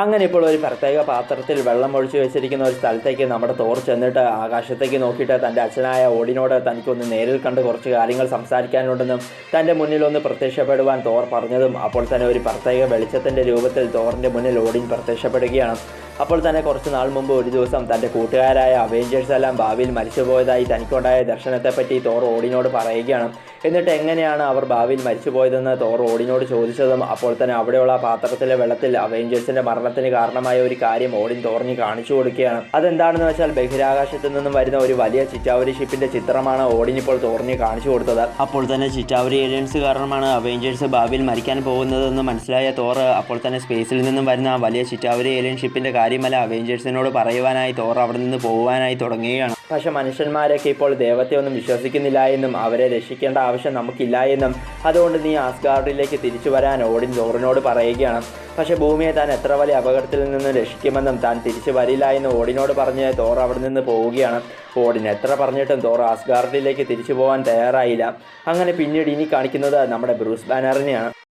അങ്ങനെ ഇപ്പോൾ ഒരു പ്രത്യേക പാത്രത്തിൽ വെള്ളം ഒഴിച്ചു വെച്ചിരിക്കുന്ന ഒരു സ്ഥലത്തേക്ക് നമ്മുടെ തോർ ചെന്നിട്ട് ആകാശത്തേക്ക് നോക്കിയിട്ട് തൻ്റെ അച്ഛനായ ഓടിനോട് തനിക്കൊന്ന് നേരിൽ കണ്ട് കുറച്ച് കാര്യങ്ങൾ സംസാരിക്കാനുണ്ടെന്നും തൻ്റെ മുന്നിൽ ഒന്ന് പ്രത്യക്ഷപ്പെടുവാൻ തോർ പറഞ്ഞതും അപ്പോൾ തന്നെ ഒരു പ്രത്യേക വെളിച്ചത്തിൻ്റെ രൂപത്തിൽ തോറിൻ്റെ മുന്നിൽ ഓടിൻ പ്രത്യക്ഷപ്പെടുകയാണ്. അപ്പോൾ തന്നെ കുറച്ച് നാൾ മുമ്പ് ഒരു ദിവസം തൻ്റെ കൂട്ടുകാരായ അവെഞ്ചേഴ്സ് എല്ലാം ഭാവിയിൽ മരിച്ചുപോയതായി തനിക്കുണ്ടായ ദർശനത്തെപ്പറ്റി തോർ ഓടിനോട് പറയുകയാണ്. എന്നിട്ട് എങ്ങനെയാണ് അവർ ഭാവിയിൽ മരിച്ചുപോയതെന്ന് തോർ ഓടിനോട് ചോദിച്ചതും അപ്പോൾ തന്നെ അവിടെയുള്ള പാത്രത്തിലെ വെള്ളത്തിൽ അവെഞ്ചേഴ്സിൻ്റെ മരണത്തിന് കാരണമായ ഒരു കാര്യം ഓടിൻ തോറിന് കാണിച്ചു കൊടുക്കുകയാണ്. അതെന്താണെന്ന് വെച്ചാൽ ബഹിരാകാശത്തു നിന്നും വരുന്ന ഒരു വലിയ ചിറ്റാവരി ഷിപ്പിൻ്റെ ചിത്രമാണ് ഓടിൻ ഇപ്പോൾ തോറിന് കാണിച്ചു കൊടുത്തത്. അപ്പോൾ തന്നെ ചിറ്റാവരി ഏലിയൻസ് കാരണമാണ് അവെഞ്ചേഴ്സ് ഭാവിയിൽ മരിക്കാൻ പോകുന്നതെന്ന് മനസ്സിലായ തോർ അപ്പോൾ തന്നെ സ്പേസിൽ നിന്നും വരുന്ന വലിയ ചിറ്റാവരി ഏലിയൻ ഷിപ്പിൻ്റെ കാര്യമല്ല അവെഞ്ചേഴ്സിനോട് പറയുവാനായി തോർ അവിടെ നിന്ന് പോകുവാനായി തുടങ്ങുകയാണ്. പക്ഷെ മനുഷ്യന്മാരൊക്കെ ഇപ്പോൾ ദൈവത്തെ ഒന്നും വിശ്വസിക്കുന്നില്ല എന്നും അവരെ രക്ഷിക്കേണ്ട ആവശ്യം നമുക്കില്ല എന്നും അതുകൊണ്ട് നീ ആസ്ഗാർഡിലേക്ക് തിരിച്ചു വരാൻ ഓടിൻ തോറിനോട് പറയുകയാണ്. പക്ഷെ ഭൂമിയെ താൻ എത്ര വലിയ അപകടത്തിൽ നിന്ന് രക്ഷിക്കുമെന്നും താൻ തിരിച്ചു വരില്ല എന്ന് ഓടിനോട് പറഞ്ഞ് തോർ അവിടെ നിന്ന് പോവുകയാണ്. ഓടിൻ എത്ര പറഞ്ഞിട്ടും തോർ ആസ്ഗാർഡിലേക്ക് തിരിച്ചു പോകാൻ തയ്യാറായില്ല. അങ്ങനെ പിന്നീട് ഇനി കാണിക്കുന്നത് നമ്മുടെ ബ്രൂസ് ബാനറിനെയാണ്.